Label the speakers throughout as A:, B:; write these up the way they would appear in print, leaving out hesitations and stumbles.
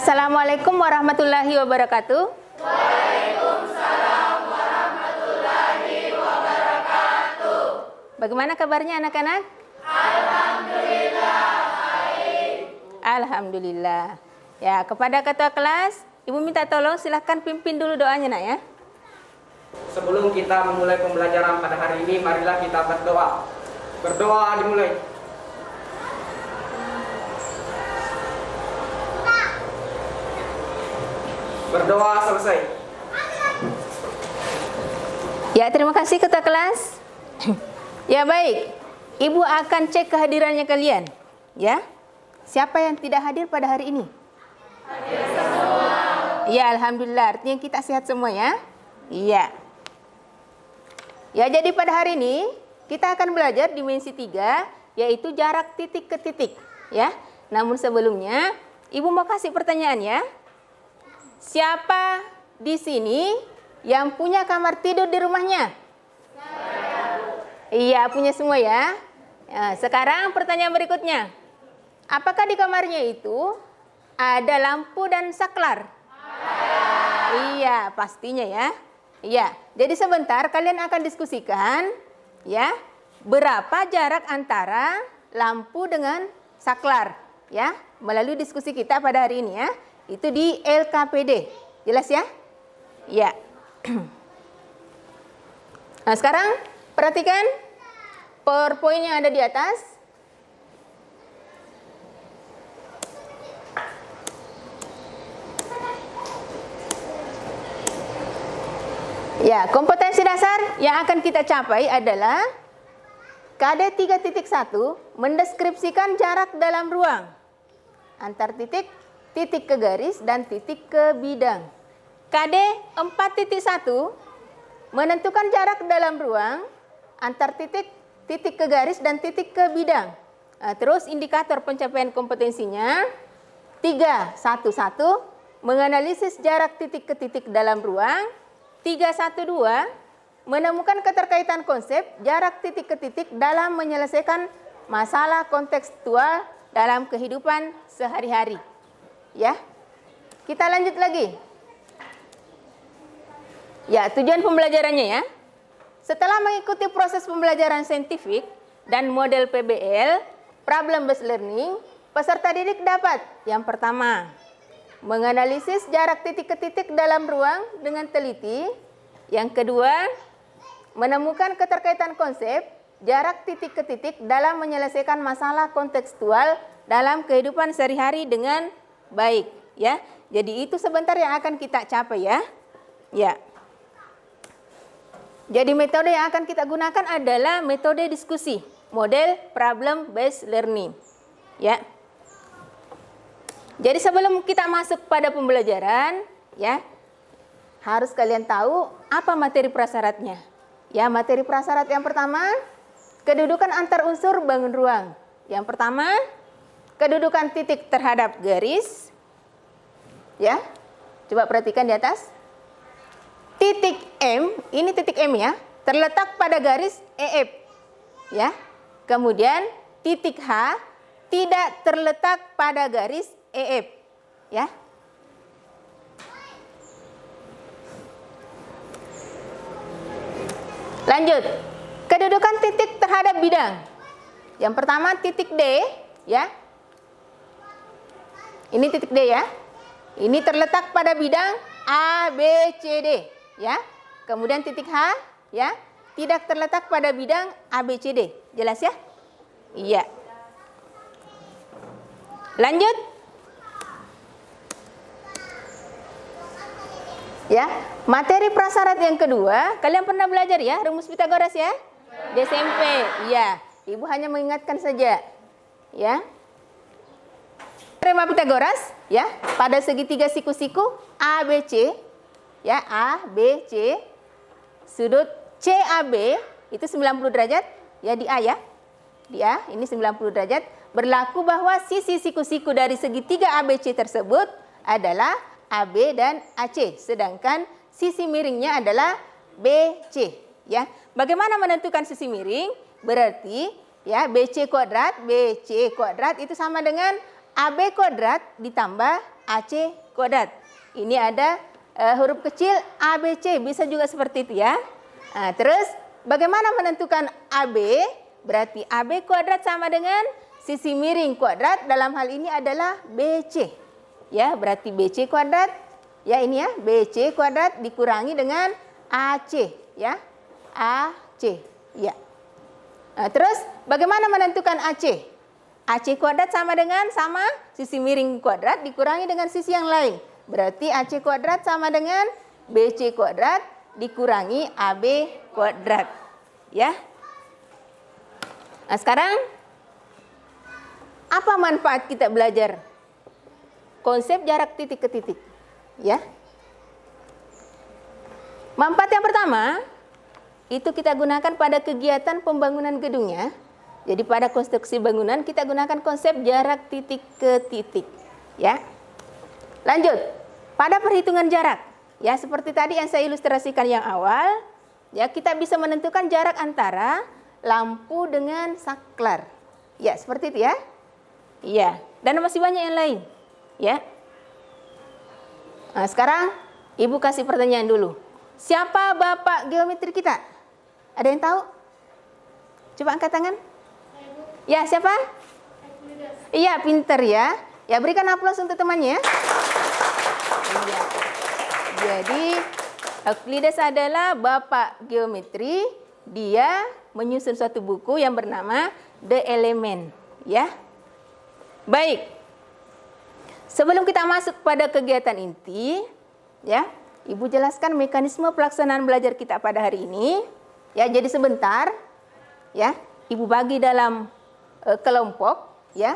A: Assalamualaikum warahmatullahi wabarakatuh.
B: Waalaikumsalam warahmatullahi wabarakatuh.
A: Bagaimana kabarnya anak-anak?
B: Alhamdulillah baik.
A: Alhamdulillah. Ya, kepada ketua kelas, Ibu minta tolong silahkan pimpin dulu doanya nak ya.
C: Sebelum kita memulai pembelajaran pada hari ini, marilah kita berdoa. Berdoa dimulai. Berdoa selesai.
A: Ya, terima kasih ketua kelas. Ya, baik. Ibu akan cek kehadirannya kalian. Ya. Siapa yang tidak hadir pada hari ini? Hadir semua. Ya, alhamdulillah. Artinya kita sehat semua ya. Iya. Ya, jadi pada hari ini kita akan belajar dimensi 3, yaitu jarak titik ke titik, ya. Namun sebelumnya, Ibu mau kasih pertanyaan ya. Siapa di sini yang punya kamar tidur di rumahnya? Saya. Iya, punya semua ya. Nah, sekarang pertanyaan berikutnya. Apakah di kamarnya itu ada lampu dan saklar? Iya, pastinya ya. Iya, jadi sebentar kalian akan diskusikan ya, berapa jarak antara lampu dengan saklar ya, melalui diskusi kita pada hari ini ya. Itu di LKPD. Jelas ya? Ya. Nah, sekarang perhatikan PowerPoint yang ada di atas. Ya, kompetensi dasar yang akan kita capai adalah KD 3.1 mendeskripsikan jarak dalam ruang antar titik, titik ke garis, dan titik ke bidang. KD 4.1 menentukan jarak dalam ruang antar titik, titik ke garis, dan titik ke bidang. Nah, terus indikator pencapaian kompetensinya 3.1.1 menganalisis jarak titik ke titik dalam ruang. 3.1.2 menemukan keterkaitan konsep jarak titik ke titik dalam menyelesaikan masalah kontekstual dalam kehidupan sehari-hari. Ya, kita lanjut lagi. Ya, tujuan pembelajarannya ya. Setelah mengikuti proses pembelajaran saintifik dan model PBL, problem based learning, peserta didik dapat yang pertama, menganalisis jarak titik ke titik dalam ruang dengan teliti. Yang kedua, menemukan keterkaitan konsep jarak titik ke titik dalam menyelesaikan masalah kontekstual dalam kehidupan sehari-hari dengan baik, ya. Jadi itu sebentar yang akan kita capai ya. Ya. Jadi metode yang akan kita gunakan adalah metode diskusi, model problem based learning. Ya. Jadi sebelum kita masuk pada pembelajaran, ya, harus kalian tahu apa materi prasyaratnya. Ya, materi prasyarat yang pertama, kedudukan antar unsur bangun ruang. Yang pertama, kedudukan titik terhadap garis. Ya, coba perhatikan di atas. Titik M, ini titik M ya, terletak pada garis EF. Ya, kemudian titik H tidak terletak pada garis EF, ya. Lanjut, kedudukan titik terhadap bidang. Yang pertama titik D, ya. Ini titik D ya. Ini terletak pada bidang A, B, C, D, ya. Kemudian titik H, ya, tidak terletak pada bidang A, B, C, D. Jelas ya? Iya. Lanjut. Ya, materi prasyarat yang kedua, kalian pernah belajar ya rumus Pitagoras ya? Di SMP. Iya, Ibu hanya mengingatkan saja. Ya. Teorema Pitagoras ya, pada segitiga siku-siku ABC, ya, A, B, C, sudut CAB itu 90 derajat ya di A ya. Di A ini 90 derajat, berlaku bahwa sisi siku-siku dari segitiga ABC tersebut adalah AB dan AC, sedangkan sisi miringnya adalah BC, ya. Bagaimana menentukan sisi miring? Berarti ya BC kuadrat itu sama dengan AB kuadrat ditambah AC kuadrat. Ini ada huruf kecil ABC, bisa juga seperti itu ya. Nah, terus bagaimana menentukan AB? Berarti AB kuadrat sama dengan sisi miring kuadrat, dalam hal ini adalah BC. Ya, berarti BC kuadrat, ya ini ya, BC kuadrat dikurangi dengan AC, ya. AC, ya. Nah, terus bagaimana menentukan AC? AC kuadrat sama sisi miring kuadrat dikurangi dengan sisi yang lain. Berarti AC kuadrat sama dengan BC kuadrat dikurangi AB kuadrat. Ya. Nah, sekarang apa manfaat kita belajar konsep jarak titik ke titik? Ya. Manfaat yang pertama, itu kita gunakan pada kegiatan pembangunan gedungnya. Jadi pada konstruksi bangunan kita gunakan konsep jarak titik ke titik, ya. Lanjut, pada perhitungan jarak, ya seperti tadi yang saya ilustrasikan yang awal, ya kita bisa menentukan jarak antara lampu dengan saklar. Ya, seperti itu ya. Iya, dan masih banyak yang lain, ya. Nah, sekarang Ibu kasih pertanyaan dulu. Siapa bapak geometri kita? Ada yang tahu? Coba angkat tangan. Ya, siapa? Iya, pinter ya. Ya, berikan aplaus untuk temannya. Iya. Jadi, Euclides adalah bapak geometri. Dia menyusun suatu buku yang bernama The Element, ya. Baik. Sebelum kita masuk pada kegiatan inti, ya, Ibu jelaskan mekanisme pelaksanaan belajar kita pada hari ini. Ya, jadi sebentar, ya, Ibu bagi dalam kelompok, ya.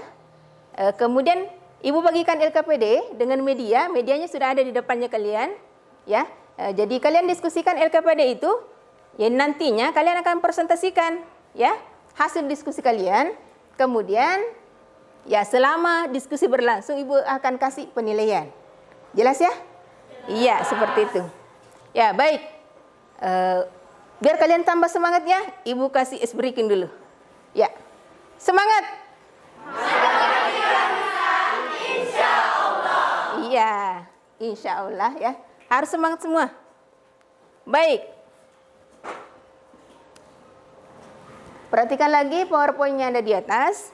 A: Kemudian Ibu bagikan LKPD dengan medianya sudah ada di depannya kalian, ya. Jadi kalian diskusikan LKPD itu, ya nantinya kalian akan presentasikan, ya, hasil diskusi kalian. Kemudian, ya selama diskusi berlangsung Ibu akan kasih penilaian. Jelas ya? Iya, seperti itu. Ya, baik. Biar kalian tambah semangat ya, Ibu kasih ice breaking dulu. Ya. Semangat. Insya Allah. Iya, insya Allah ya. Harus semangat semua. Baik. Perhatikan lagi PowerPoint-nya ada di atas.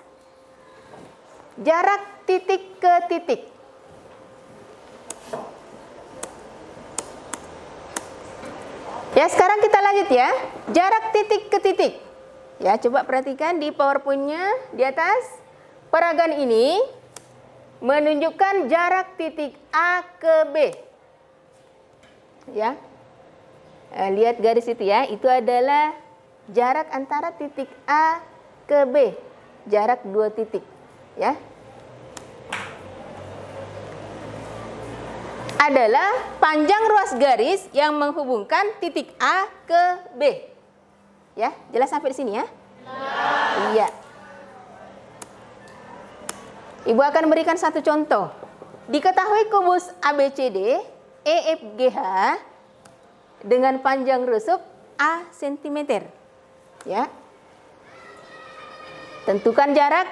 A: Jarak titik ke titik. Ya, sekarang kita lanjut ya. Jarak titik ke titik. Ya, coba perhatikan di PowerPoint-nya di atas. Peragaan ini menunjukkan jarak titik A ke B. Ya. Lihat garis itu ya, itu adalah jarak antara titik A ke B. Jarak 2 titik, ya. Adalah panjang ruas garis yang menghubungkan titik A ke B. Ya, jelas sampai di sini ya? Iya. Ibu akan berikan satu contoh. Diketahui kubus ABCD, EFGH dengan panjang rusuk A cm. Ya. Tentukan jarak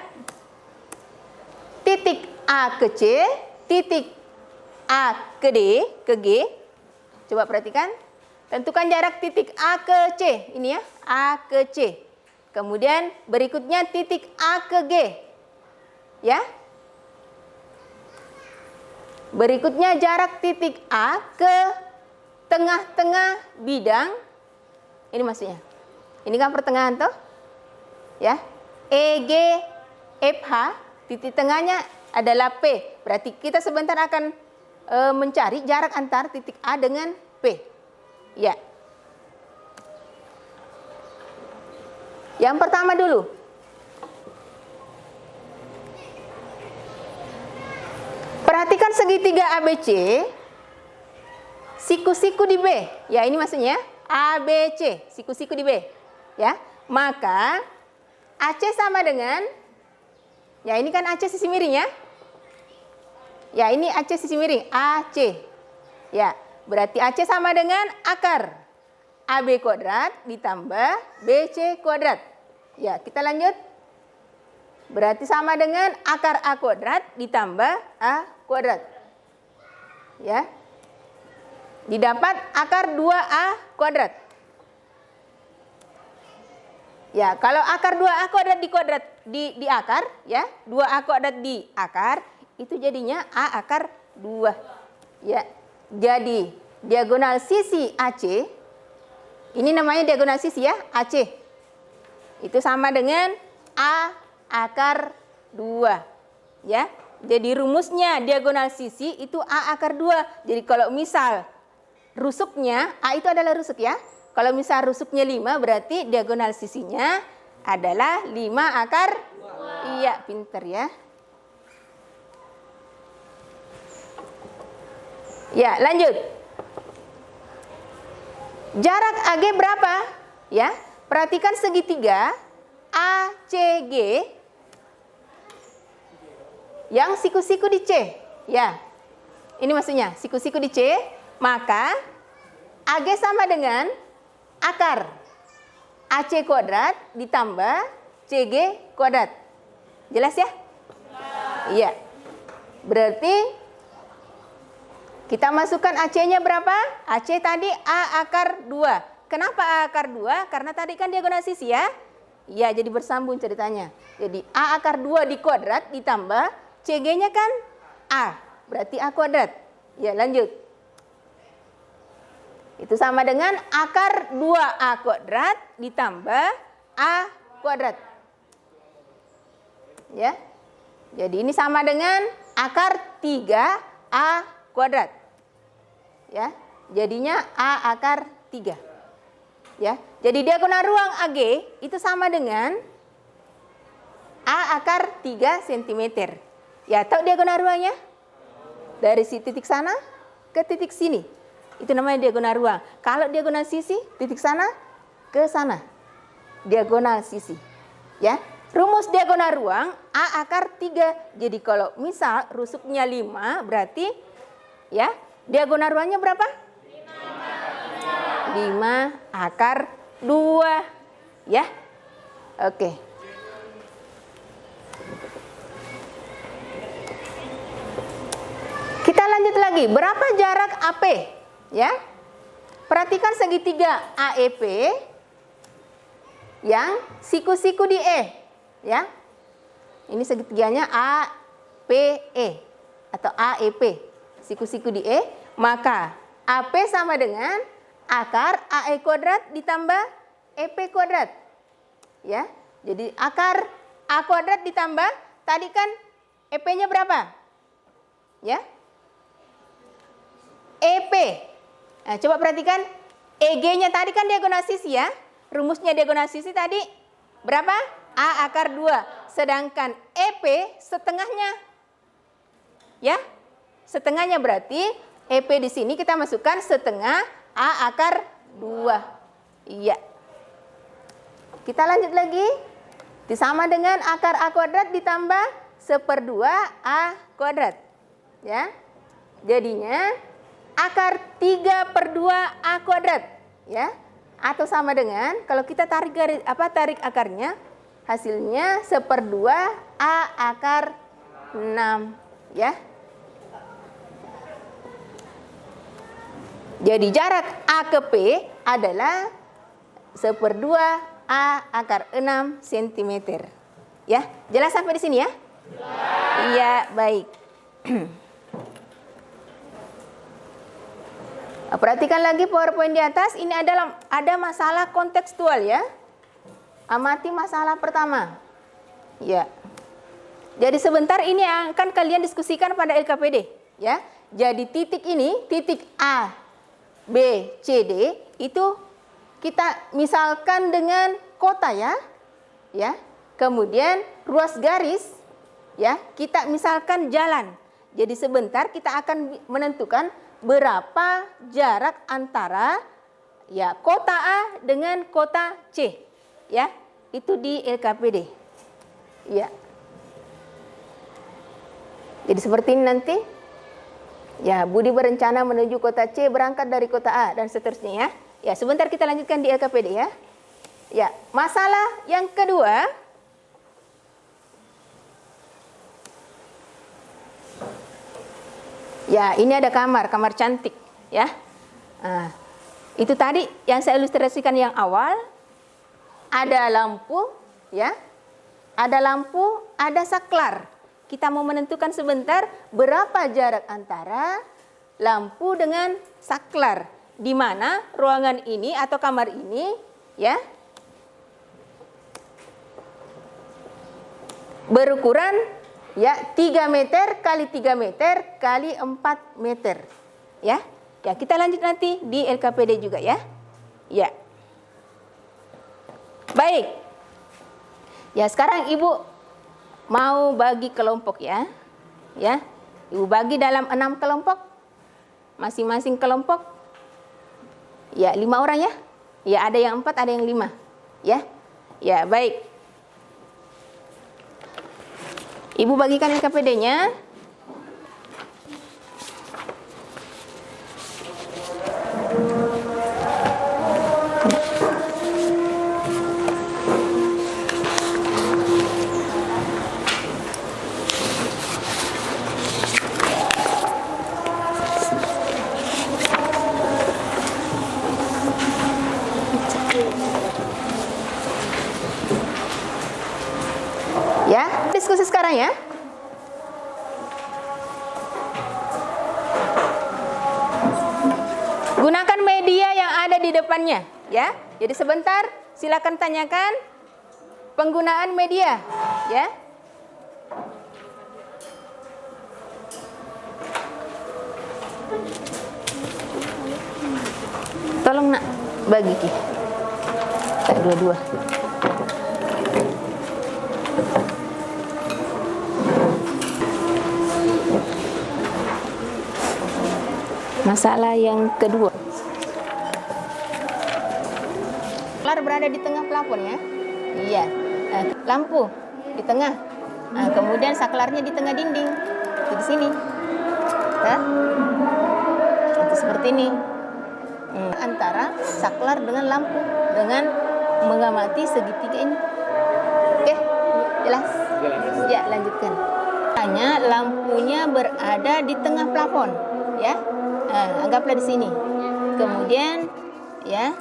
A: titik A ke C, titik A ke D, ke G. Coba perhatikan. Tentukan jarak titik A ke C. Ini ya, A ke C. Kemudian berikutnya titik A ke G. Ya. Berikutnya jarak titik A ke tengah-tengah bidang. Ini maksudnya. Ini kan pertengahan toh? Ya. EG, FH, titik tengahnya adalah P. Berarti kita sebentar akan mencari jarak antar titik A dengan P. Ya. Yang pertama dulu. Perhatikan segitiga ABC. Siku-siku di B. Ya, ini maksudnya ABC, siku-siku di B. Ya. Maka AC sama dengan, ya ini kan AC sisi miring ya. Ya, ini AC sisi miring, AC. Ya, berarti AC sama dengan akar AB kuadrat ditambah BC kuadrat. Ya, kita lanjut. Berarti sama dengan akar A kuadrat ditambah A kuadrat. Ya. Didapat akar 2A kuadrat. Ya, kalau akar 2A kuadrat di akar, ya, 2A kuadrat di akar, itu jadinya A akar 2. Ya, jadi diagonal sisi AC, ini namanya diagonal sisi ya, AC. Itu sama dengan A akar 2. Ya, jadi rumusnya diagonal sisi itu A akar 2. Jadi kalau misal rusuknya, A itu adalah rusuk ya. Kalau misal rusuknya 5 berarti diagonal sisinya adalah 5 akar 2. Iya, pinter ya. Ya, lanjut. Jarak AG berapa? Ya, perhatikan segitiga ACG yang siku-siku di C. Ya, ini maksudnya siku-siku di C. Maka AG sama dengan akar AC kuadrat ditambah CG kuadrat. Jelas ya? Iya. Berarti kita masukkan AC-nya berapa? AC tadi A akar 2. Kenapa A akar 2? Karena tadi kan diagonal sisi ya. Iya, jadi bersambung ceritanya. Jadi A akar 2 di kuadrat ditambah CG-nya kan A. Berarti A kuadrat. Ya, lanjut. Itu sama dengan akar 2A kuadrat ditambah A kuadrat. Ya. Jadi ini sama dengan akar 3A kuadrat. Ya. Jadinya A akar 3. Ya. Jadi diagonal ruang AG itu sama dengan A akar 3 cm. Ya, tahu diagonal ruangnya? Dari si titik sana ke titik sini. Itu namanya diagonal ruang. Kalau diagonal sisi, titik sana ke sana. Diagonal sisi. Ya. Rumus diagonal ruang A akar 3. Jadi kalau misal rusuknya 5 berarti ya, diagonal ruangnya berapa? 5 akar 2. Ya. Oke. Kita lanjut lagi. Berapa jarak AP? Ya, perhatikan segitiga AEP yang siku-siku di E, ya. Ini segitiganya APE atau AEP, siku-siku di E. Maka AP sama dengan akar AE kuadrat ditambah EP kuadrat, ya. Jadi akar A kuadrat ditambah tadi kan EP-nya berapa, ya? EP. Nah, coba perhatikan EG-nya tadi kan diagonal sisi ya. Rumusnya diagonal sisi tadi berapa? A akar 2. Sedangkan EP setengahnya. Ya. Setengahnya berarti EP di sini kita masukkan setengah A akar 2. Iya. Kita lanjut lagi. Disama dengan akar A kuadrat ditambah 1/2 A kuadrat. Ya. Jadinya akar 3/2 A kuadrat, ya, atau sama dengan kalau kita tarik akarnya, hasilnya 1/2 A akar 6, ya. Jadi jarak A ke P adalah 1/2 A akar 6 cm, ya. Jelas sampai di sini ya? Iya, baik. Perhatikan lagi PowerPoint di atas, ini ada masalah kontekstual ya. Amati masalah pertama. Ya. Jadi sebentar ini yang akan kalian diskusikan pada LKPD, ya. Jadi titik ini, titik A, B, C, D itu kita misalkan dengan kota ya. Ya. Kemudian ruas garis ya, kita misalkan jalan. Jadi sebentar kita akan menentukan berapa jarak antara ya kota A dengan kota C, ya. Itu di LKPD. Ya. Jadi seperti ini nanti. Ya, Budi berencana menuju kota C, berangkat dari kota A dan seterusnya ya. Ya, sebentar kita lanjutkan di LKPD ya. Ya, masalah yang kedua. Ya, ini ada kamar cantik, ya. Nah, itu tadi yang saya ilustrasikan yang awal. Ada lampu, ya. Ada lampu, ada saklar. Kita mau menentukan sebentar berapa jarak antara lampu dengan saklar. Di mana ruangan ini atau kamar ini, ya, berukuran ya 3 meter kali 3 meter kali 4 meter. Ya. Ya, kita lanjut nanti di LKPD juga ya. Ya. Baik. Ya, sekarang Ibu mau bagi kelompok ya. Ya. Ibu bagi dalam 6 kelompok. Masing-masing kelompok ya 5 orang ya. Ya, ada yang 4, ada yang 5. Ya. Ya, baik. Ibu bagikan LKPD-nya. Ya, diskusi sekarang ya. Gunakan media yang ada di depannya, ya. Jadi sebentar, silakan tanyakan penggunaan media, ya. Tolong nak bagi Ki. Tak dua-dua. Masalah yang kedua. Saklar berada di tengah plafon ya. Iya. Lampu di tengah. Kemudian saklarnya di tengah dinding. Itu di sini. Itu seperti ini. Antara saklar dengan lampu dengan mengamati segitiga ini. Oke, jelas? Ya, lanjutkan. Hanya lampunya berada di tengah plafon, ya. Anggaplah di sini. Kemudian, ya,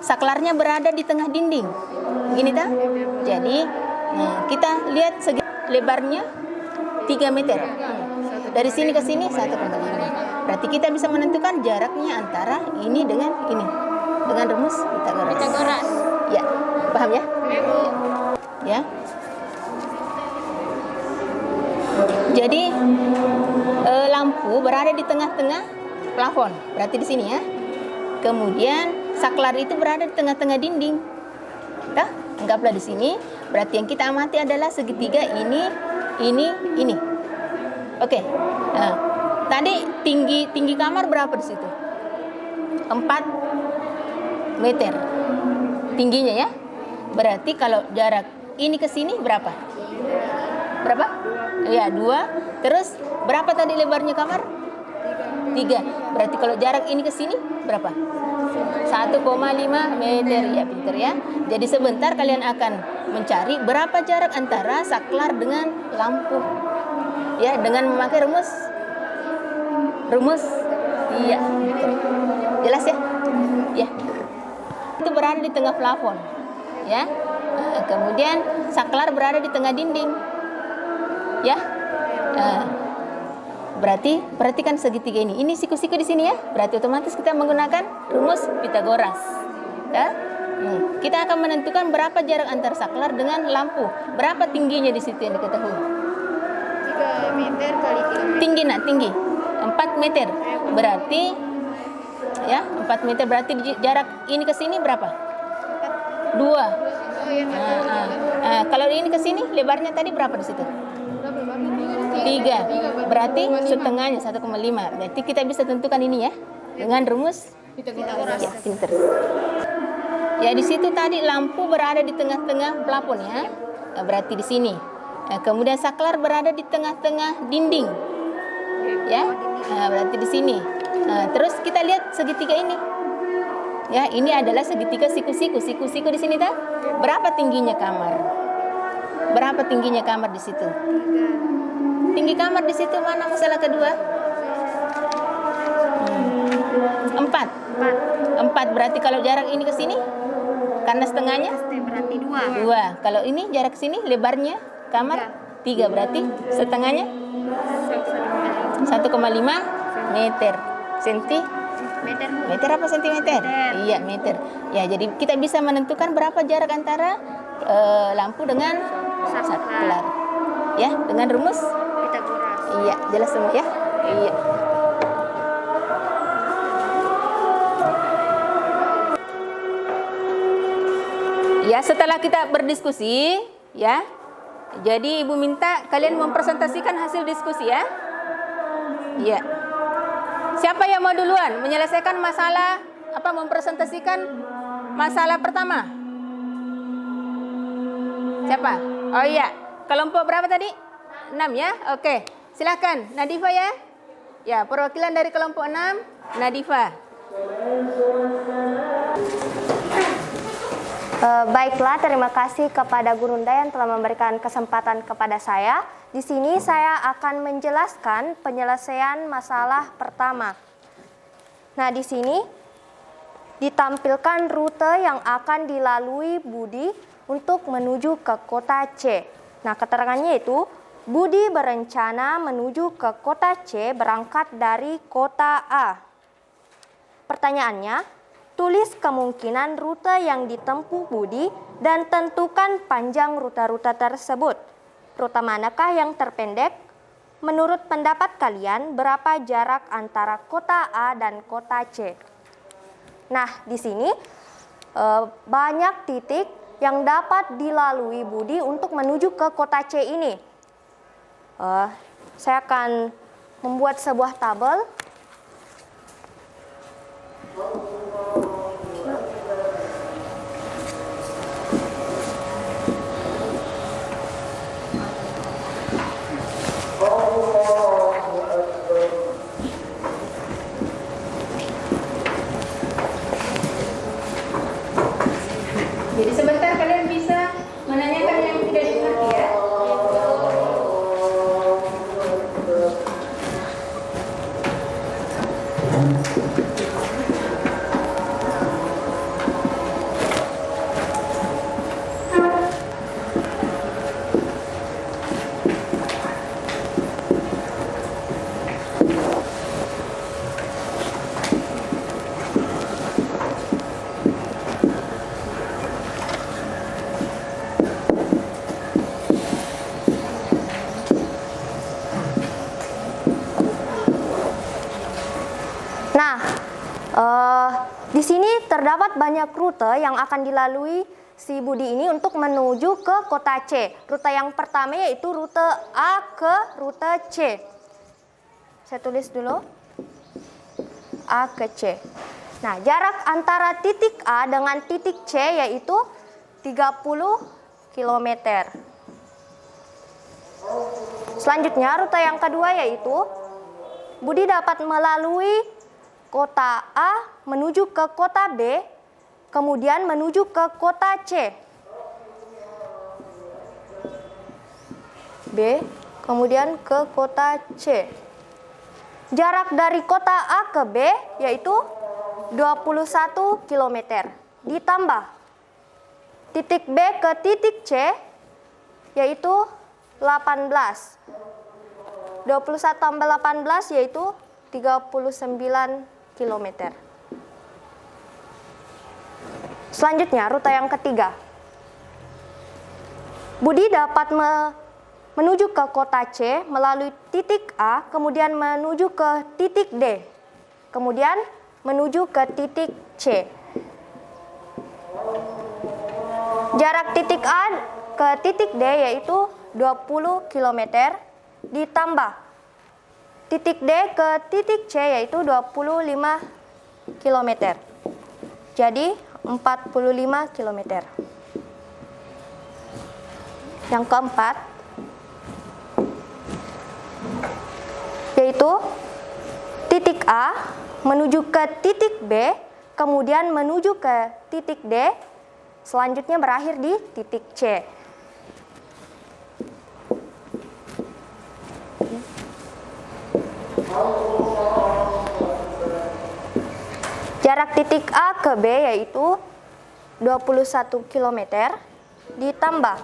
A: saklarnya berada di tengah dinding. Begini tak? Jadi, kita lihat segi lebarnya 3 meter. Dari sini ke sini 1,5. Berarti kita bisa menentukan jaraknya antara ini dengan ini. Dengan rumus Pitagoras. Ya, paham ya? Ya. Jadi lampu berada di tengah-tengah plafon. Berarti di sini ya. Kemudian saklar itu berada di tengah-tengah dinding. Dah, anggaplah di sini. Berarti yang kita amati adalah segitiga ini. Oke. Nah, tadi tinggi kamar berapa di situ? 4 meter. Tingginya ya. Berarti kalau jarak ini ke sini berapa? Berapa? Ya, 2. Terus berapa tadi lebarnya kamar? 3. Berarti kalau jarak ini ke sini berapa? 1,5 meter. Ya, pintar ya. Jadi sebentar kalian akan mencari berapa jarak antara saklar dengan lampu. Ya, dengan memakai rumus. Iya. Jelas ya? Ya. Itu berada di tengah plafon. Ya. Kemudian saklar berada di tengah dinding. Ya. Berarti perhatikan segitiga ini. Ini siku-siku di sini ya. Berarti otomatis kita menggunakan rumus Pitagoras. Ya. Kita akan menentukan berapa jarak antar saklar dengan lampu. Berapa tingginya di situ yang diketahui?
B: 3 meter kali 3 meter.
A: Tinggi. 4 meter. Berarti ya, 4 meter berarti jarak ini ke sini berapa? 2. Kalau ini ke sini lebarnya tadi berapa di situ? 3. Berarti setengahnya 1,5. Berarti kita bisa tentukan ini ya dengan rumus
B: Pitagoras.
A: ya, pinter. Ya, di situ tadi lampu berada di tengah-tengah plafon ya. Berarti di sini. Kemudian saklar berada di tengah-tengah dinding. Ya. Berarti di sini. Terus kita lihat segitiga ini. Ya, ini adalah segitiga siku-siku. Siku-siku di sini tak? Berapa tingginya kamar? Berapa tingginya kamar di situ? Tinggi kamar di situ mana masalah kedua? 4 berarti kalau jarak ini ke sini karena setengahnya
B: Berarti 2.
A: 2. Kalau ini jarak sini lebarnya kamar 3 berarti setengahnya 1,5 meter. Meter apa sentimeter? Iya, meter. Ya, jadi kita bisa menentukan berapa jarak antara lampu dengan saklar. Ya, dengan rumus
B: Pitagoras.
A: iya, jelas semua ya? Iya. Ya, setelah kita berdiskusi, ya. Jadi Ibu minta kalian mempresentasikan hasil diskusi ya. Iya. Siapa yang mau duluan menyelesaikan masalah mempresentasikan masalah pertama? Siapa? Oh iya, kelompok berapa tadi? 6 ya? Oke, silakan Nadifa ya. Ya, perwakilan dari kelompok 6, Nadifa.
D: Baiklah, terima kasih kepada Gurunda yang telah memberikan kesempatan kepada saya. Di sini saya akan menjelaskan penyelesaian masalah pertama. Nah, di sini ditampilkan rute yang akan dilalui Budi untuk menuju ke kota C. Nah, keterangannya itu Budi berencana menuju ke kota C berangkat dari kota A. Pertanyaannya, tulis kemungkinan rute yang ditempuh Budi dan tentukan panjang rute-rute tersebut. Rute manakah yang terpendek? Menurut pendapat kalian, berapa jarak antara kota A dan kota C? Nah, di sini banyak titik yang dapat dilalui Budi untuk menuju ke kota C ini. Saya akan membuat sebuah tabel.
A: Jadi sebentar kalian bisa menanyakan yang tidak dimengerti ya.
D: Di sini terdapat banyak rute yang akan dilalui si Budi ini untuk menuju ke kota C. Rute yang pertama yaitu rute A ke rute C. Saya tulis dulu. A ke C. Nah, jarak antara titik A dengan titik C yaitu 30 km. Selanjutnya, rute yang kedua yaitu Budi dapat melalui kota A menuju ke kota B, kemudian menuju ke kota C. B, kemudian ke kota C. Jarak dari kota A ke B yaitu 21 km. Ditambah titik B ke titik C yaitu 18. 21 tambah 18 yaitu 39 km. Selanjutnya, rute yang ketiga. Budi dapat menuju ke kota C melalui titik A, kemudian menuju ke titik D, kemudian menuju ke titik C. Jarak titik A ke titik D yaitu 20 km, ditambah titik D ke titik C yaitu 25 km. Jadi 45 km. Yang keempat yaitu titik A menuju ke titik B, kemudian menuju ke titik D, selanjutnya berakhir di titik C. Jarak titik A ke B yaitu 21 km ditambah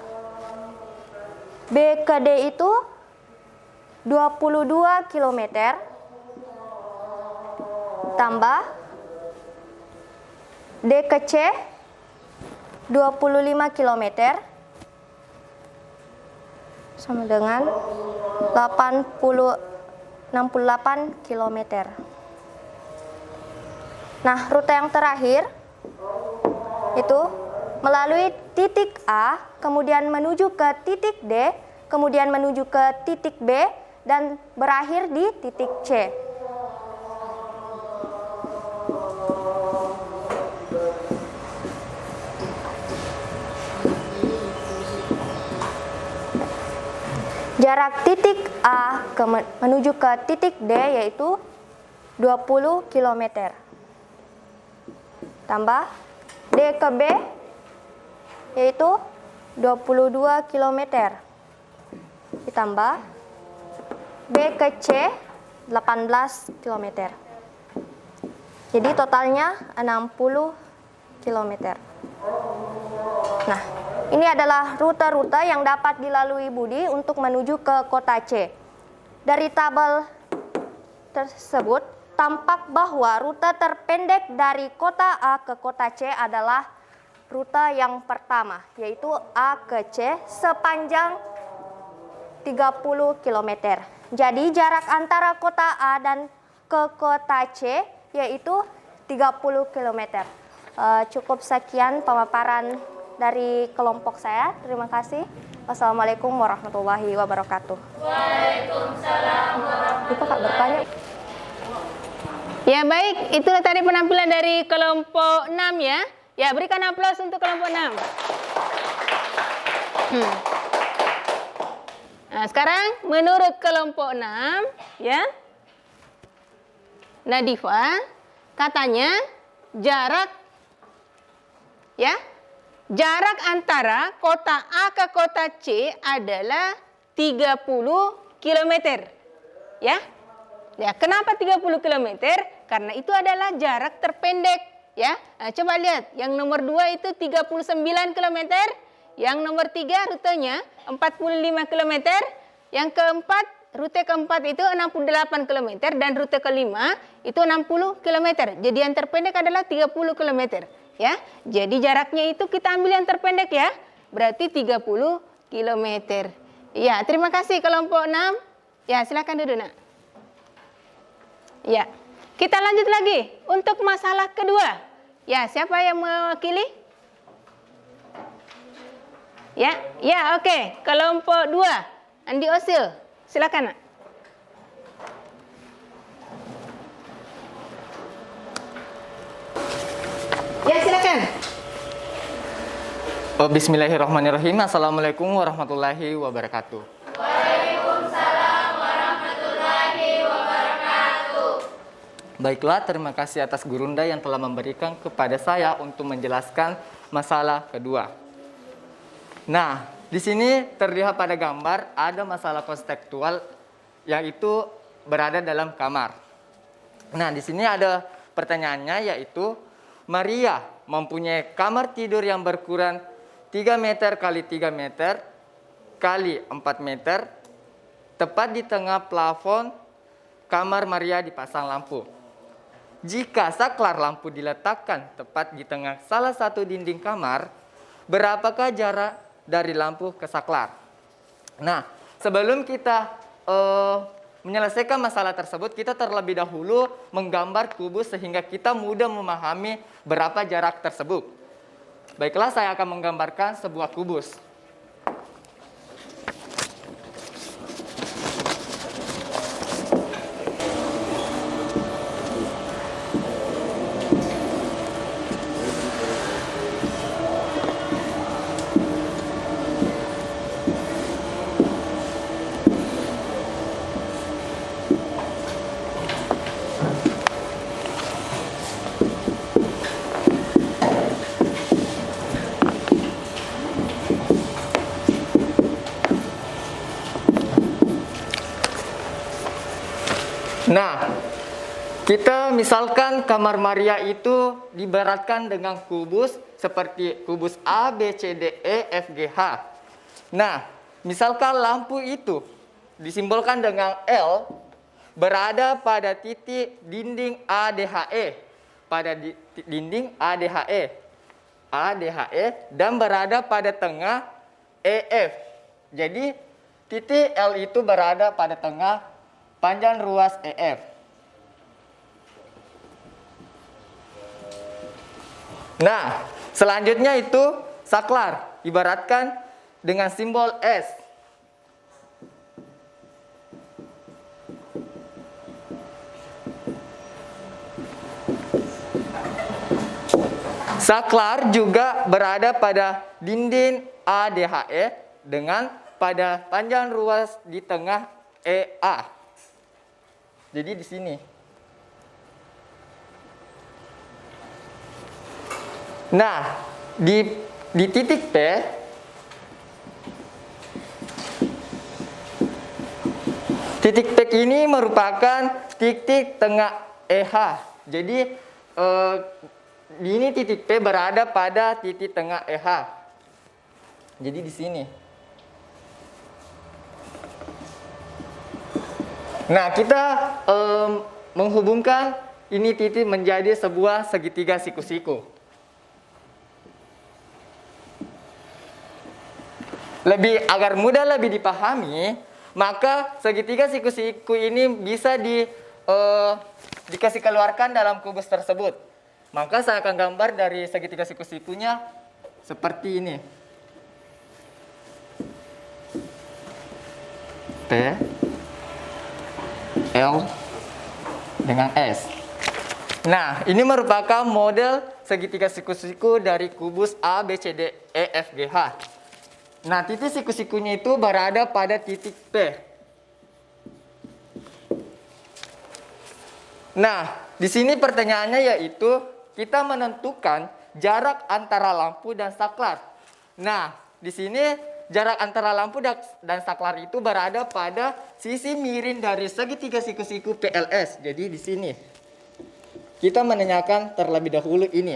D: B ke D itu 22 km tambah D ke C 25 km sama dengan 68 km. Nah, rute yang terakhir itu melalui titik A, kemudian menuju ke titik D, kemudian menuju ke titik B, dan berakhir di titik C. Jarak titik A menuju ke titik D yaitu 20 km. Tambah D ke B yaitu 22 km. Ditambah B ke C 18 km. Jadi totalnya 60 km. Nah, ini adalah rute-rute yang dapat dilalui Budi untuk menuju ke kota C. Dari tabel tersebut, tampak bahwa rute terpendek dari kota A ke kota C adalah rute yang pertama, yaitu A ke C sepanjang 30 km. Jadi jarak antara kota A dan ke kota C yaitu 30 km. Cukup sekian pemaparan dari kelompok saya. Terima kasih. Wassalamualaikum warahmatullahi wabarakatuh. Waalaikumsalam warahmatullahi wabarakatuh.
A: Ya baik, itulah tadi penampilan dari kelompok 6 ya. Ya, berikan aplaus untuk kelompok 6. Nah, sekarang menurut kelompok 6 ya. Nadifa katanya jarak antara kota A ke kota C adalah 30 km. Ya. Ya, kenapa 30 km? Karena itu adalah jarak terpendek, ya. Nah, coba lihat, yang nomor 2 itu 39 km, yang nomor 3 rutenya 45 km, yang keempat, rute keempat itu 68 km, dan rute kelima itu 60 km. Jadi yang terpendek adalah 30 km, ya. Jadi jaraknya itu kita ambil yang terpendek ya, berarti 30 km. Ya, terima kasih kelompok 6. Ya, silakan duduk, Nak. Ya, kita lanjut lagi untuk masalah kedua. Ya, siapa yang mewakili? Ya, oke. Kelompok 2, Andi Osil, silakan, Nak. Ya, silakan.
E: Bismillahirrahmanirrahim. Assalamualaikum warahmatullahi wabarakatuh.
F: Waalaikumsalam warahmatullahi wabarakatuh.
E: Baiklah, terima kasih atas Gurunda yang telah memberikan kepada saya untuk menjelaskan masalah kedua. Nah, di sini terlihat pada gambar ada masalah konstekstual yaitu berada dalam kamar. Nah, di sini ada pertanyaannya yaitu Maria mempunyai kamar tidur yang berukuran 3 meter kali 3 meter kali 4 meter. Tepat di tengah plafon kamar Maria dipasang lampu. Jika saklar lampu diletakkan tepat di tengah salah satu dinding kamar, berapakah jarak dari lampu ke saklar? Nah, sebelum kita menyelesaikan masalah tersebut, kita terlebih dahulu menggambar kubus sehingga kita mudah memahami berapa jarak tersebut. Baiklah, saya akan menggambarkan sebuah kubus. Nah, Kita misalkan kamar Maria itu diibaratkan dengan kubus seperti kubus A, B, C, D, E, F, G, H. Nah, misalkan lampu itu disimbolkan dengan L berada pada titik dinding ADHE, pada dinding ADHE, dan berada pada tengah EF. Jadi titik L itu berada pada tengah panjang ruas EF. Nah, selanjutnya itu saklar, ibaratkan dengan simbol S. Saklar juga berada pada dinding ADHE dengan pada panjang ruas di tengah EA. Jadi di sini. Nah, di titik P ini merupakan titik tengah EH. Jadi ini titik P berada pada titik tengah EH. Jadi di sini. Nah, kita menghubungkan ini titik menjadi sebuah segitiga siku-siku. Agar mudah lebih dipahami, maka segitiga siku-siku ini bisa dikasih keluarkan dalam kubus tersebut. Maka saya akan gambar dari segitiga siku-sikunya seperti ini. P, L, dengan S. Nah, ini merupakan model segitiga siku-siku dari kubus A, B, C, D, E, F, G, H. Nah, titik siku-sikunya itu berada pada titik P. Nah, di sini pertanyaannya yaitu kita menentukan jarak antara lampu dan saklar. Nah, di sini jarak antara lampu dan saklar itu berada pada sisi miring dari segitiga siku-siku PLS. Jadi di sini kita menanyakan terlebih dahulu ini.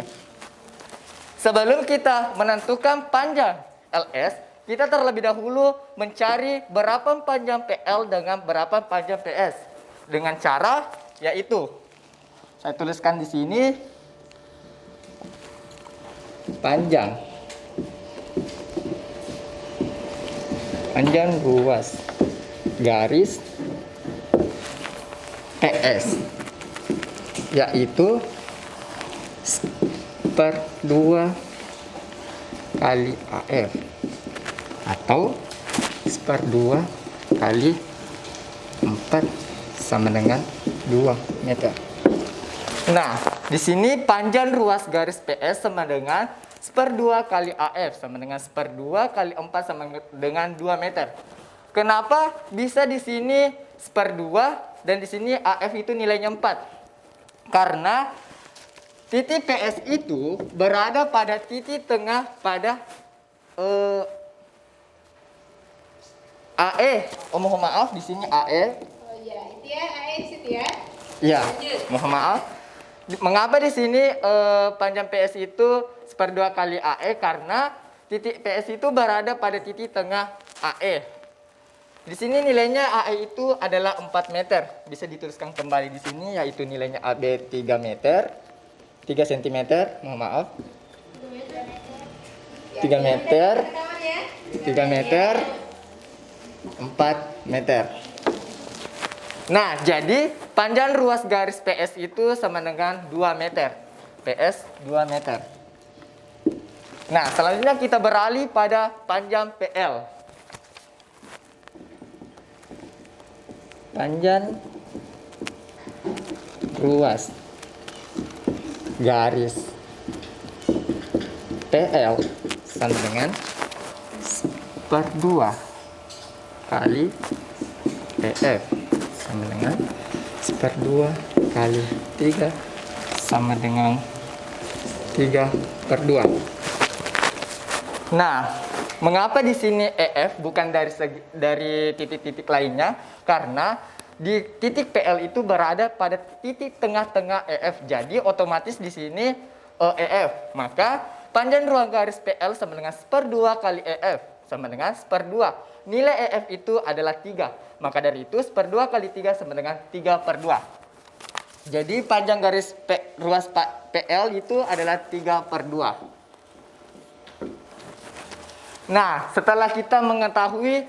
E: Sebelum kita menentukan panjang LS, kita terlebih dahulu mencari berapa panjang PL dengan berapa panjang PS. Dengan cara yaitu saya tuliskan di sini panjang ruas garis PS yaitu per 2 kali AF atau per 2 kali 4 sama dengan 2 meter. Nah, di sini panjang ruas garis PS sama dengan per 2 kali AF sama dengan per 2 kali 4 sama dengan 2 meter. Kenapa bisa di sini per 2 dan di sini AF itu nilainya 4? Karena titik PS itu berada pada titik tengah pada AE. Mohon maaf di sini AE.
A: Oh iya, itu ya AE situ ya.
E: Ya, mohon maaf. Mengapa di sini panjang PS itu per 2 kali AE? Karena titik PS itu berada pada titik tengah AE. Di sini nilainya AE itu adalah 4 meter. Bisa dituliskan kembali di sini yaitu nilainya AB 3 meter. 3 cm, mohon maaf. 3 meter. 3 meter. 4 meter. Nah, jadi panjang ruas garis PS itu sama dengan 2 meter. PS 2 meter. Nah, selanjutnya kita beralih pada panjang PL. Panjang ruas garis PL sama dengan per 2 kali PF sama dengan per 2 kali 3 sama dengan 3 per 2. Nah, mengapa di sini EF bukan dari titik-titik lainnya? Karena di titik PL itu berada pada titik tengah-tengah EF. Jadi otomatis di sini EF. Maka panjang ruang garis PL sama dengan 1/2 kali EF sama dengan 1/2. Nilai EF itu adalah 3. Maka dari itu 1/2 kali 3 sama dengan 3/2. Jadi panjang garis ruas PL itu adalah 3/2. Nah, setelah kita mengetahui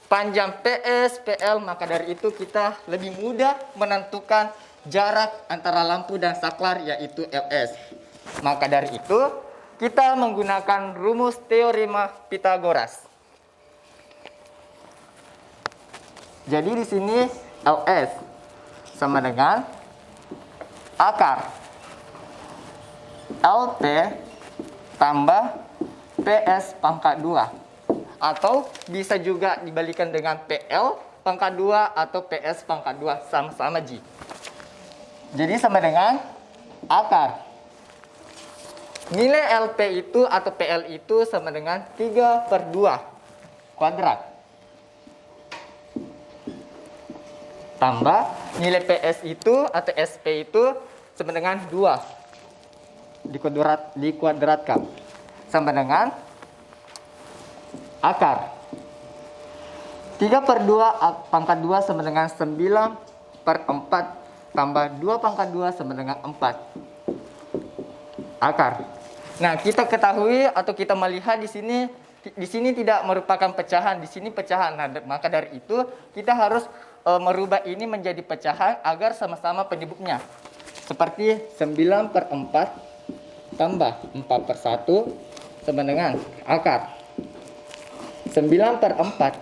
E: panjang PS, PL, maka dari itu kita lebih mudah menentukan jarak antara lampu dan saklar, yaitu LS. Maka dari itu, kita menggunakan rumus teorema Pitagoras. Jadi di sini LS sama dengan akar LP tambah PS pangkat 2. Atau bisa juga dibalikan dengan PL pangkat 2 atau PS pangkat 2, sama-sama Ji. Jadi sama dengan akar. Nilai LP itu atau PL itu sama dengan 3/2 kuadrat. Tambah nilai PS itu atau SP itu sama dengan 2 dikuadratkan. Sama dengan akar 3/2 pangkat 2 sama dengan 9/4 tambah 2 pangkat 2 sama dengan 4 akar. Nah, kita ketahui atau kita melihat di sini tidak merupakan pecahan, di sini pecahan. Nah, maka dari itu kita harus merubah ini menjadi pecahan agar sama-sama penyebutnya. Seperti 9/4 tambah 4/1 sama dengan akar 9/4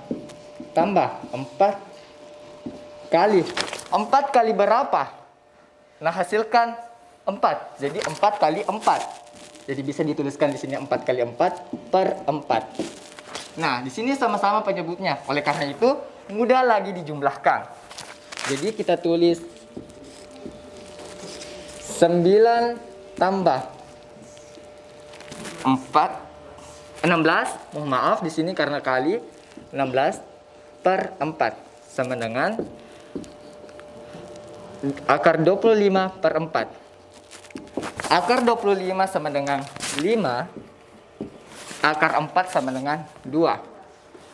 E: tambah 4 kali. 4 kali berapa? Nah, hasilkan 4. Jadi 4 kali 4. Jadi bisa dituliskan di sini 4 kali 4/4. Nah, di sini sama-sama penyebutnya. Oleh karena itu, mudah lagi dijumlahkan. Jadi kita tulis 9 tambah 16, mohon maaf di sini karena kali 16/4 sama dengan akar 25/4. Akar 25 sama dengan 5, akar 4 sama dengan 2.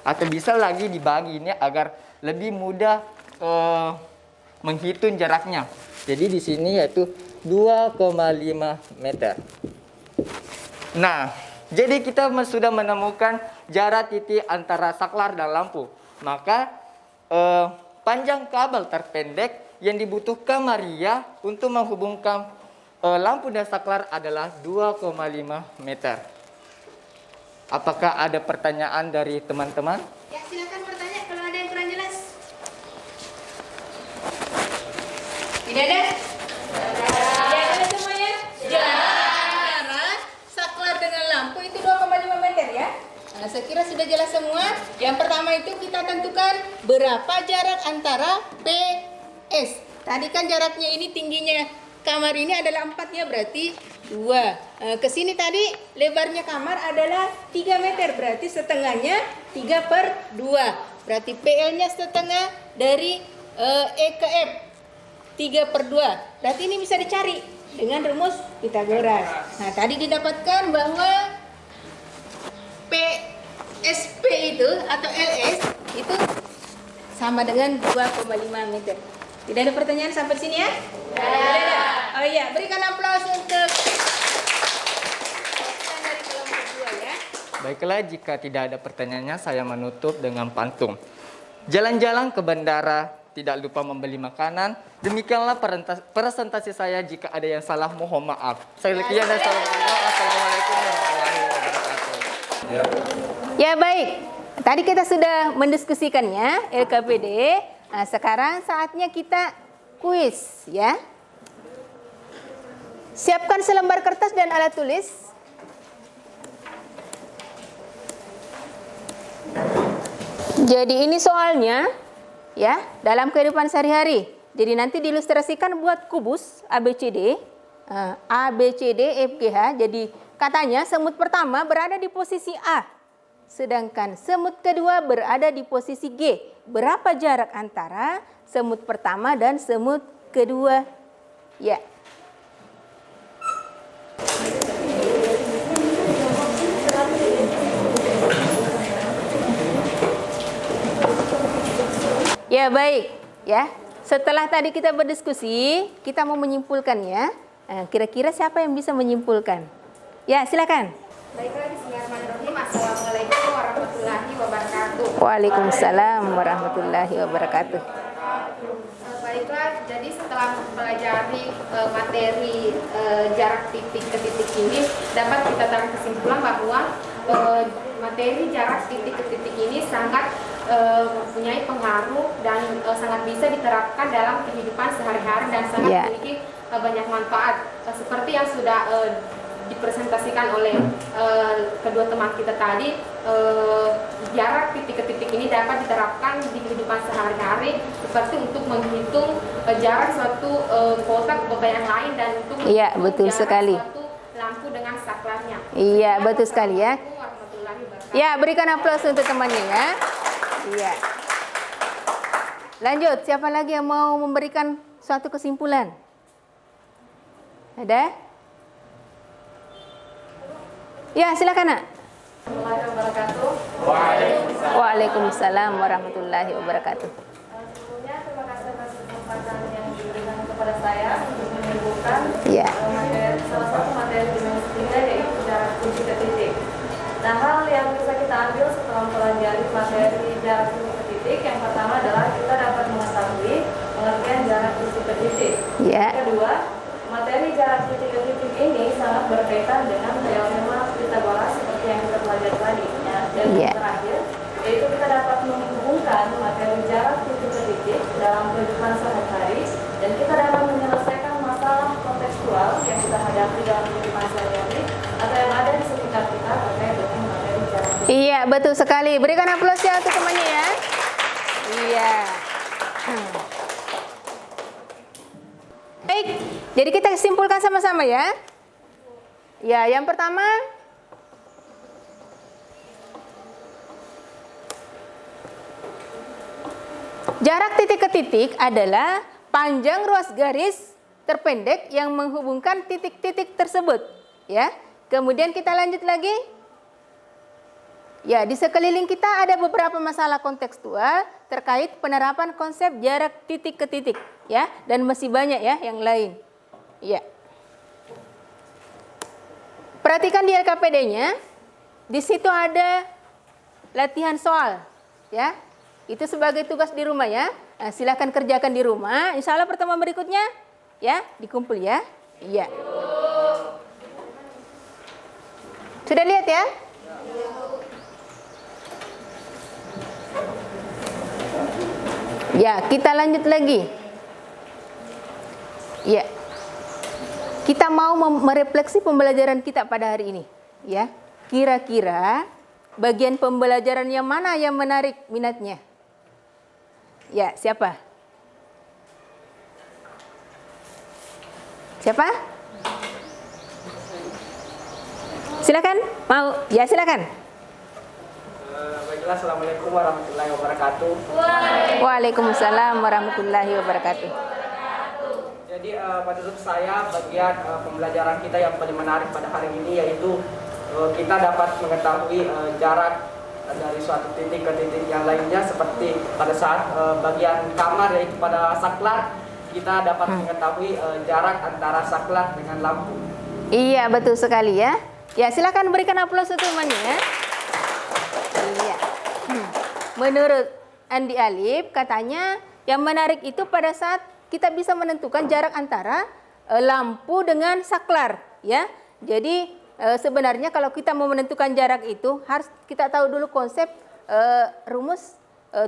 E: Atau bisa lagi dibagi ini agar lebih mudah menghitung jaraknya. Jadi di sini yaitu 2,5 meter. Nah, jadi kita sudah menemukan jarak titik antara saklar dan lampu. Maka panjang kabel terpendek yang dibutuhkan Maria untuk menghubungkan lampu dan saklar adalah 2,5 meter. Apakah ada pertanyaan dari teman-teman?
A: Ya, silakan bertanya kalau ada yang kurang jelas. Tidak ada? Tidak ada semuanya? Jarak saklar dengan lampu itu 2,5 meter ya. Nah, saya kira sudah jelas semua. Yang pertama itu kita tentukan berapa jarak antara PS. Tadi kan jaraknya ini tingginya kamar ini adalah 4 ya, berarti 2. Ke sini tadi lebarnya kamar adalah 3 meter, berarti setengahnya 3/2. Berarti PL-nya setengah dari E ke F, 3/2. Berarti ini bisa dicari dengan rumus Pitagoras. Nah, tadi didapatkan bahwa PSP itu atau LS itu sama dengan 2,5 meter. Tidak ada pertanyaan sampai sini ya? Tidak ada. Oh iya, berikan aplaus untuk dari kelompok 2 ya.
E: Baiklah, jika tidak ada pertanyaannya, saya menutup dengan pantun. Jalan-jalan ke bandara, tidak lupa membeli makanan. Demikianlah presentasi saya. Jika ada yang salah, mohon maaf. Saya Lekian dan Assalamualaikum warahmatullahi wabarakatuh.
A: Ya baik, tadi kita sudah mendiskusikannya LKPD. Nah, sekarang saatnya kita kuis ya. Siapkan selembar kertas dan alat tulis. Jadi ini soalnya ya dalam kehidupan sehari-hari. Jadi nanti diilustrasikan buat kubus ABCD, ABCD FGH. Jadi katanya semut pertama berada di posisi A, sedangkan semut kedua berada di posisi G. Berapa jarak antara semut pertama dan semut kedua. Ya. Ya, baik. Ya. Setelah tadi kita berdiskusi, kita mau menyimpulkannya. Nah, kira-kira siapa yang bisa menyimpulkan? Ya, silakan.
B: Baiklah, bismillahirrahmanirrahim. Assalamualaikum warahmatullahi wabarakatuh.
A: Waalaikumsalam warahmatullahi wabarakatuh.
B: Baiklah, jadi setelah mempelajari materi jarak titik ke titik ini, dapat kita tarik kesimpulan bahwa materi jarak titik ke titik ini sangat mempunyai pengaruh dan sangat bisa diterapkan dalam kehidupan sehari-hari dan sangat memiliki banyak manfaat seperti yang sudah dipresentasikan oleh kedua teman kita tadi. Jarak titik ke titik ini dapat diterapkan di kehidupan sehari-hari seperti untuk menghitung jarak suatu kota ke kota yang lain dan untuk
A: betul
B: jarak
A: sekali.
B: suatu lampu dengan saklarnya.
A: Iya, betul sekali ya.
B: Assalamualaikum warahmatullahi wabarakatuh.
A: Ya, berikan aplaus untuk temannya ya. Iya. Lanjut, siapa lagi yang mau memberikan suatu kesimpulan? Ada? Ya, silakan, Nak. Waalaikumsalam warahmatullahi wabarakatuh.
G: Sebelumnya terima kasih atas kesempatan yang diberikan kepada saya untuk menyebutkan salah satu materi dimensi 3 yaitu jarak titik ke titik. Nah, hal yang bisa kita ambil setelah mempelajari materi jarak titik ke titik, yang pertama adalah kita dapat mengetahui pengertian jarak titik ke titik.
A: Ya.
G: Kedua, materi jarak titik ke titik ini sangat berkaitan dengan teorema Pythagoras seperti yang kita pelajari tadi. Dan yang terakhir, yaitu kita dapat menghubungkan materi jarak titik ke titik dalam kehidupan sehari-hari dan kita dapat menyelesaikan masalah kontekstual yang kita hadapi dalam kehidupan sehari-hari atau yang ada di sekitar kita terkait dengan materi jarak titik.
A: Iya, betul sekali. Berikan aplaus ya untuk temannya ya. Iya. Baik, jadi kita simpulkan sama-sama ya. Ya, yang pertama, jarak titik ke titik adalah panjang ruas garis terpendek yang menghubungkan titik-titik tersebut. Ya, kemudian kita lanjut lagi. Ya, di sekeliling kita ada beberapa masalah kontekstual terkait penerapan konsep jarak titik ke titik, ya, dan masih banyak ya yang lain. Ya. Perhatikan di LKPD-nya, di situ ada latihan soal, ya. Itu sebagai tugas di rumah ya. Nah, silakan kerjakan di rumah. Insya Allah pertemuan berikutnya, ya, dikumpul ya. Iya. Sudah lihat ya? Ya, kita lanjut lagi. Ya. Kita mau merefleksi pembelajaran kita pada hari ini, ya. Kira-kira bagian pembelajaran yang mana yang menarik minatnya? Ya, siapa? Siapa? Silakan. Mau? Ya, silakan.
C: Baiklah, assalamualaikum warahmatullahi wabarakatuh.
A: Waalaikumsalam warahmatullahi wabarakatuh.
C: Jadi menurut saya bagian pembelajaran kita yang paling menarik pada hari ini yaitu kita dapat mengetahui jarak dari suatu titik ke titik yang lainnya, seperti pada saat bagian kamar yaitu pada saklar kita dapat mengetahui jarak antara saklar dengan lampu.
A: Iya, betul sekali ya. Ya, silakan berikan aplaus untuk temannya ya. Iya. Menurut Andi Alif katanya yang menarik itu pada saat kita bisa menentukan jarak antara lampu dengan saklar, ya. Jadi sebenarnya kalau kita mau menentukan jarak itu harus kita tahu dulu konsep rumus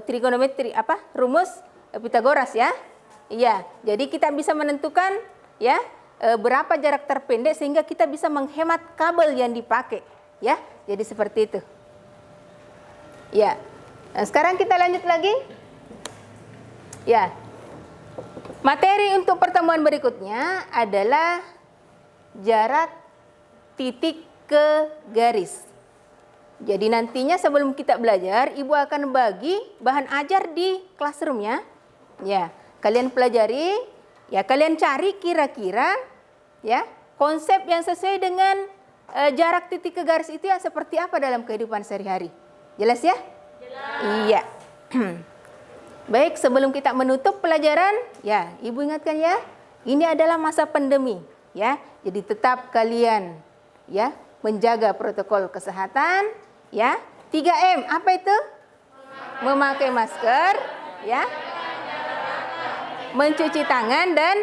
A: trigonometri rumus Pythagoras ya. Iya, jadi kita bisa menentukan ya berapa jarak terpendek sehingga kita bisa menghemat kabel yang dipakai, ya. Jadi seperti itu. Ya. Nah, sekarang kita lanjut lagi. Ya. Materi untuk pertemuan berikutnya adalah jarak titik ke garis. Jadi nantinya sebelum kita belajar, Ibu akan bagi bahan ajar di classroom ya. Ya, kalian pelajari, ya kalian cari kira-kira ya konsep yang sesuai dengan jarak titik ke garis itu yang seperti apa dalam kehidupan sehari-hari. Jelas ya? Jelas. Iya. Baik, sebelum kita menutup pelajaran, ya, Ibu ingatkan ya, ini adalah masa pandemi, ya. Jadi tetap kalian ya menjaga protokol kesehatan, ya. 3M, apa itu? Memakai masker, ya. Mencuci tangan dan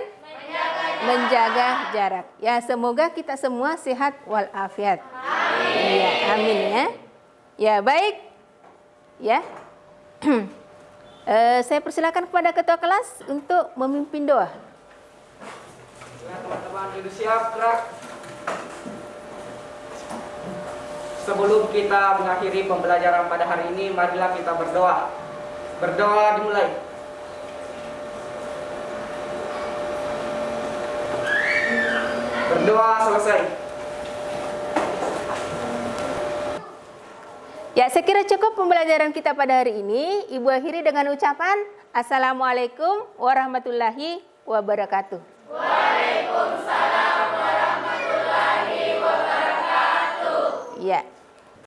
A: menjaga jarak. Ya, semoga kita semua sehat walafiat. Amin. Ya, amin ya. Ya, baik. Ya. Saya persilakan kepada ketua kelas untuk memimpin doa.
C: Ya, teman-teman, sudah siap, gerak. Sebelum kita mengakhiri pembelajaran pada hari ini, marilah kita berdoa. Berdoa dimulai. Berdoa selesai.
A: Ya, saya kira cukup pembelajaran kita pada hari ini. Ibu akhiri dengan ucapan Assalamualaikum warahmatullahi wabarakatuh.
F: Waalaikumsalam warahmatullahi wabarakatuh.
A: Ya.